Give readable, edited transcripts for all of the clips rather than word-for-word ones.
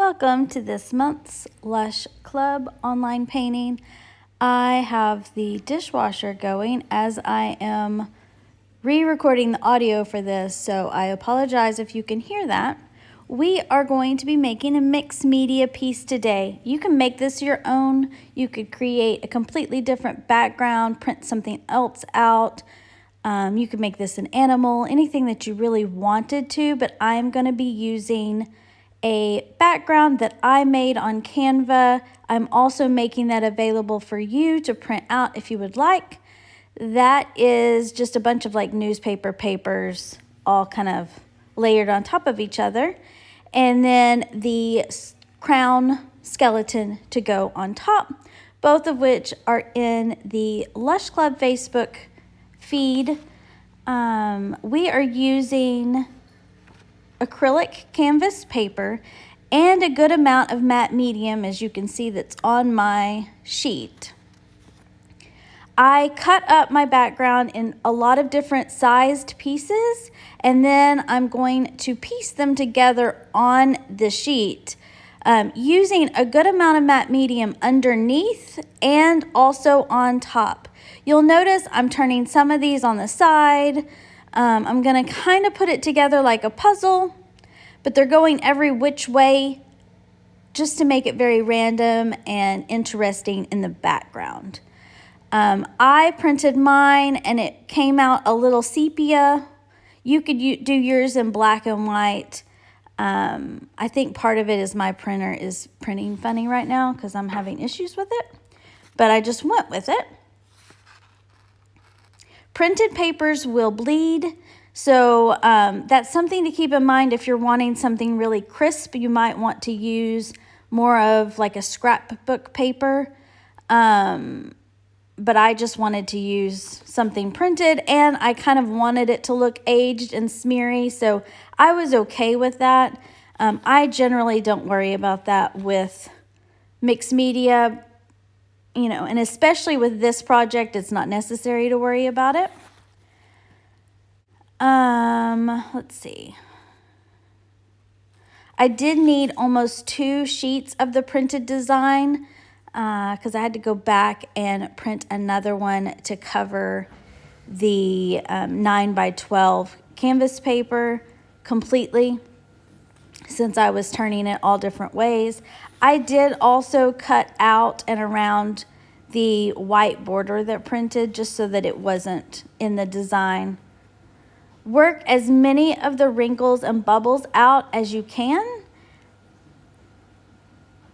Welcome to this month's Lush Club online painting. I have the dishwasher going as I am re-recording the audio for this, so I apologize if you can hear that. We are going to be making a mixed media piece today. You can make this your own. You could create a completely different background, print something else out. You could make this an animal, anything that you really wanted to, but I'm going to be using a background that I made on Canva. I'm also making that available for you to print out if you would like. That is just a bunch of like newspaper papers all kind of layered on top of each other. And then the crown skeleton to go on top, both of which are in the Lush Club Facebook feed. We are using acrylic canvas paper and a good amount of matte medium, as you can see, that's on my sheet. I cut up my background in a lot of different sized pieces, and then I'm going to piece them together on the sheet using a good amount of matte medium underneath and also on top. You'll notice I'm turning some of these on the side. I'm going to kind of put it together like a puzzle, but they're going every which way just to make it very random and interesting in the background. I printed mine and it came out a little sepia. You could do yours in black and white. I think part of it is my printer is printing funny right now because I'm having issues with it, but I just went with it. Printed papers will bleed, so that's something to keep in mind. If you're wanting something really crisp, you might want to use more of like a scrapbook paper, but I just wanted to use something printed, and I kind of wanted it to look aged and smeary, so I was okay with that. I generally don't worry about that with mixed media, you know, and especially with this project, it's not necessary to worry about it. Let's see. I did need almost 2 sheets of the printed design because I had to go back and print another one to cover the 9x12 canvas paper completely, since I was turning it all different ways. I did also cut out and around the white border that printed just so that it wasn't in the design. Work as many of the wrinkles and bubbles out as you can.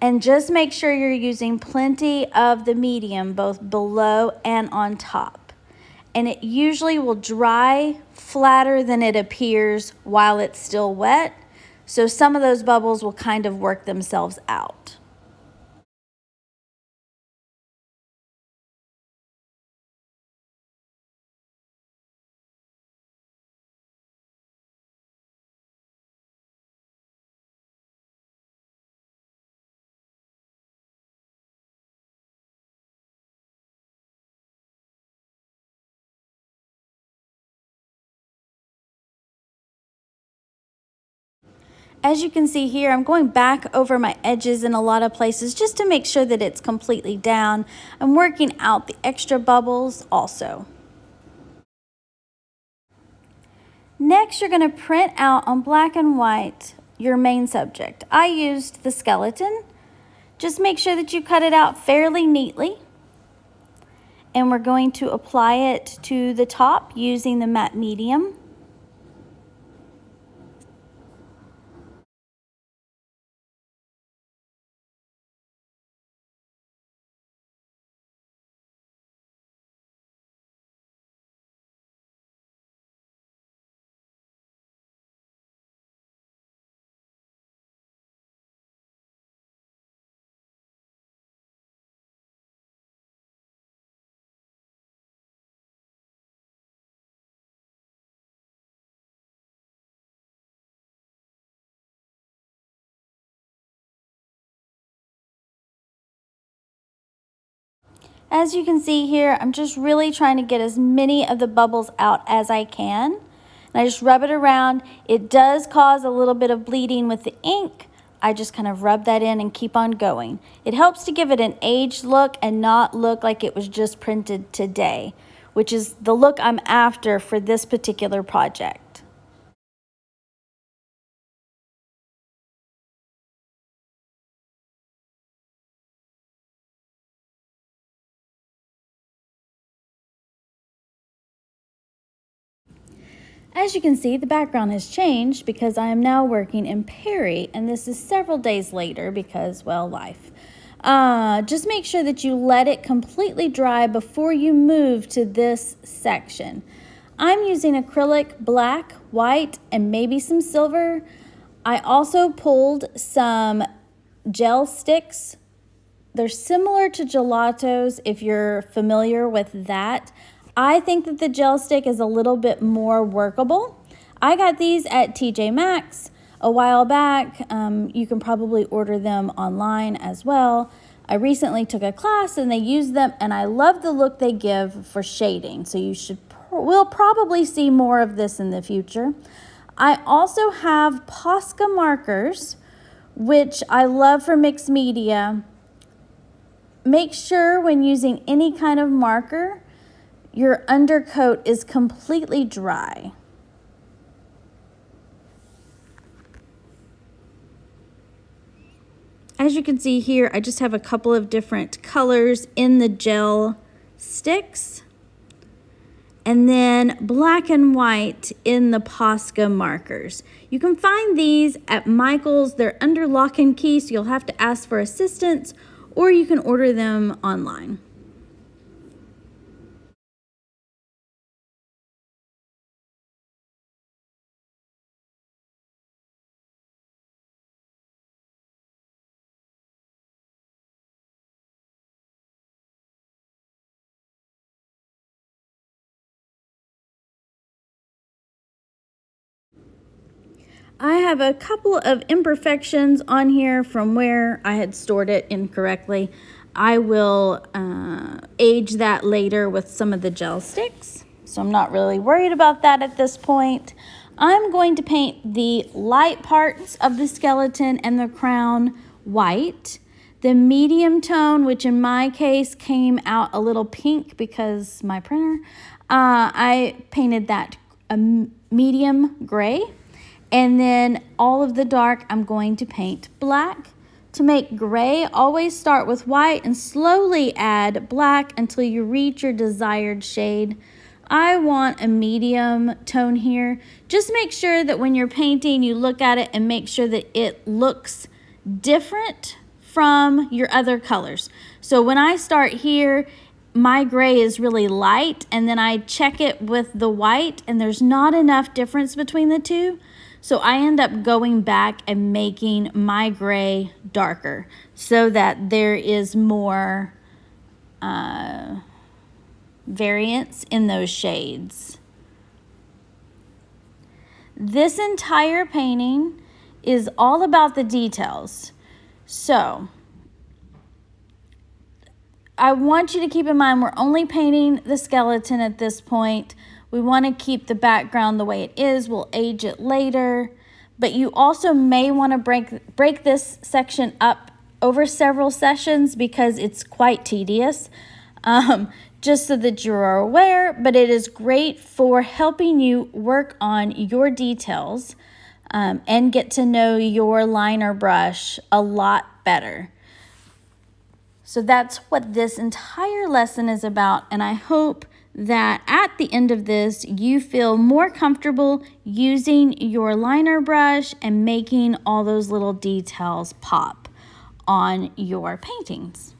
And just make sure you're using plenty of the medium, both below and on top. And it usually will dry flatter than it appears while it's still wet. So some of those bubbles will kind of work themselves out. As you can see here, I'm going back over my edges in a lot of places just to make sure that it's completely down. I'm working out the extra bubbles also. Next, you're going to print out on black and white your main subject. I used the skeleton. Just make sure that you cut it out fairly neatly. And we're going to apply it to the top using the matte medium. As you can see here, I'm just really trying to get as many of the bubbles out as I can. And I just rub it around. It does cause a little bit of bleeding with the ink. I just kind of rub that in and keep on going. It helps to give it an aged look and not look like it was just printed today, which is the look I'm after for this particular project. As you can see, the background has changed because I am now working in Perry, and this is several days later because, well, life. Just make sure that you let it completely dry before you move to this section. I'm using acrylic, black, white, and maybe some silver. I also pulled some gel sticks. They're similar to gelatos if you're familiar with that. I think that the gel stick is a little bit more workable. I got these at TJ Maxx a while back. You can probably order them online as well. I recently took a class and they used them, and I love the look they give for shading. So we'll probably see more of this in the future. I also have Posca markers, which I love for mixed media. Make sure when using any kind of marker, your undercoat is completely dry. As you can see here, I just have a couple of different colors in the gel sticks, and then black and white in the Posca markers. You can find these at Michael's. They're under lock and key, so you'll have to ask for assistance, or you can order them online. I have a couple of imperfections on here from where I had stored it incorrectly. I will age that later with some of the gel sticks, so I'm not really worried about that at this point. I'm going to paint the light parts of the skeleton and the crown white. The medium tone, which in my case came out a little pink because my printer, I painted that a medium gray. And then all of the dark, I'm going to paint black. To make gray, always start with white and slowly add black until you reach your desired shade. I want a medium tone here. Just make sure that when you're painting, you look at it and make sure that it looks different from your other colors. So when I start here, my gray is really light, and then I check it with the white, and there's not enough difference between the two. So I end up going back and making my gray darker so that there is more variance in those shades. This entire painting is all about the details. So I want you to keep in mind we're only painting the skeleton at this point. We want to keep the background the way it is. We'll age it later. But you also may want to break this section up over several sessions because it's quite tedious, just so that you are aware. But it is great for helping you work on your details and get to know your liner brush a lot better. So that's what this entire lesson is about, and I hope that at the end of this, you feel more comfortable using your liner brush and making all those little details pop on your paintings.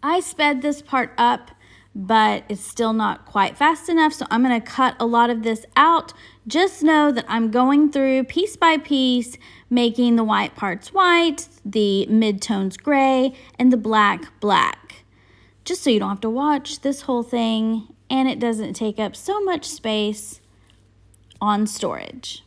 I sped this part up, but it's still not quite fast enough, so I'm going to cut a lot of this out. Just know that I'm going through piece by piece, making the white parts white, the midtones gray, and the black black. Just so you don't have to watch this whole thing and it doesn't take up so much space on storage.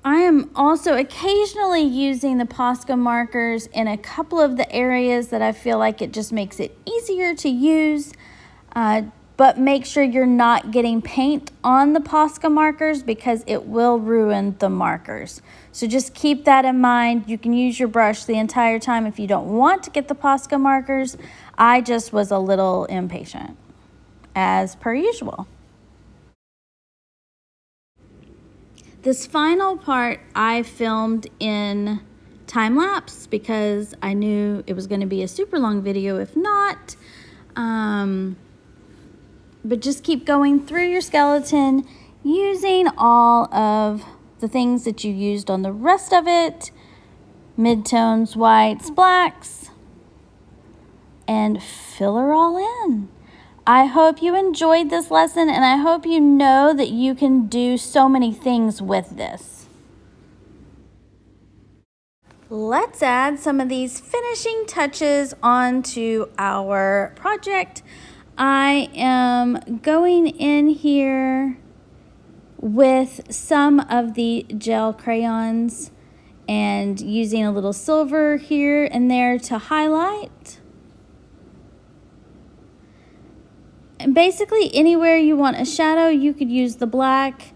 I am also occasionally using the Posca markers in a couple of the areas that I feel like it just makes it easier to use, but make sure you're not getting paint on the Posca markers because it will ruin the markers. So just keep that in mind. You can use your brush the entire time if you don't want to get the Posca markers. I just was a little impatient, as per usual. This final part I filmed in time lapse because I knew it was going to be a super long video if not. But just keep going through your skeleton using all of the things that you used on the rest of it. Midtones, whites, blacks, and fill her all in. I hope you enjoyed this lesson, and I hope you know that you can do so many things with this. Let's add some of these finishing touches onto our project. I am going in here with some of the gel crayons and using a little silver here and there to highlight. And basically anywhere you want a shadow, you could use the black.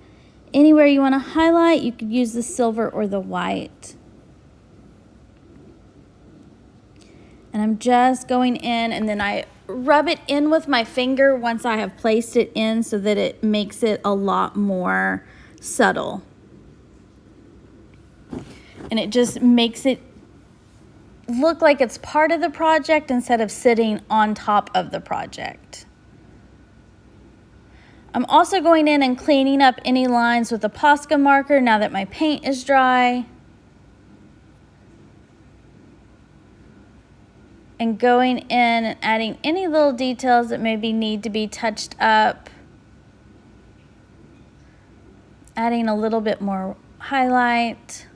Anywhere you want to highlight, you could use the silver or the white. And I'm just going in and then I rub it in with my finger once I have placed it in so that it makes it a lot more subtle. And it just makes it look like it's part of the project instead of sitting on top of the project. I'm also going in and cleaning up any lines with a Posca marker now that my paint is dry. And going in and adding any little details that maybe need to be touched up. Adding a little bit more highlight.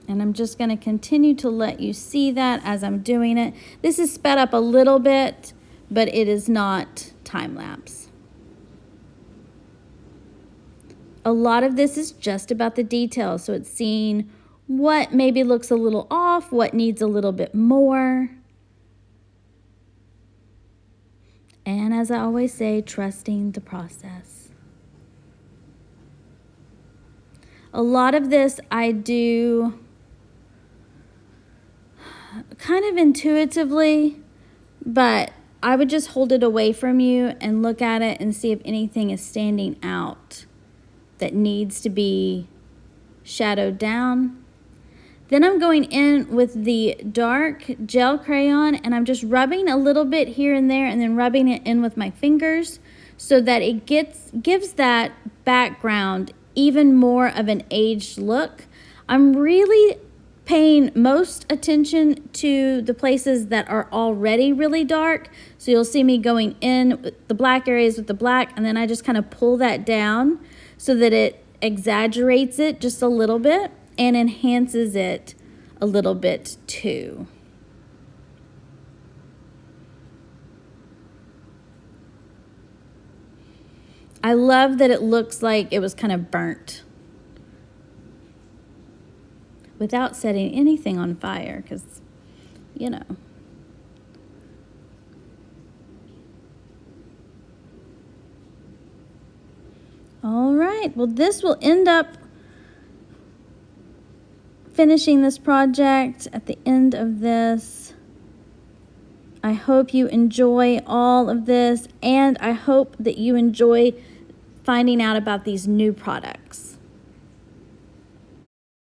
And I'm just going to continue to let you see that as I'm doing it. This is sped up a little bit, but it is not time lapse. A lot of this is just about the details. So it's seeing what maybe looks a little off, what needs a little bit more. And as I always say, trusting the process. A lot of this I do kind of intuitively, but I would just hold it away from you and look at it and see if anything is standing out that needs to be shadowed down. Then I'm going in with the dark gel crayon and I'm just rubbing a little bit here and there and then rubbing it in with my fingers so that it gives that background even more of an aged look. I'm really paying most attention to the places that are already really dark. So you'll see me going in with the black areas with the black, and then I just kind of pull that down so that it exaggerates it just a little bit and enhances it a little bit too. I love that it looks like it was kind of burnt without setting anything on fire, because, you know. All right, well, this will end up finishing this project at the end of this. I hope you enjoy all of this, and I hope that you enjoy finding out about these new products.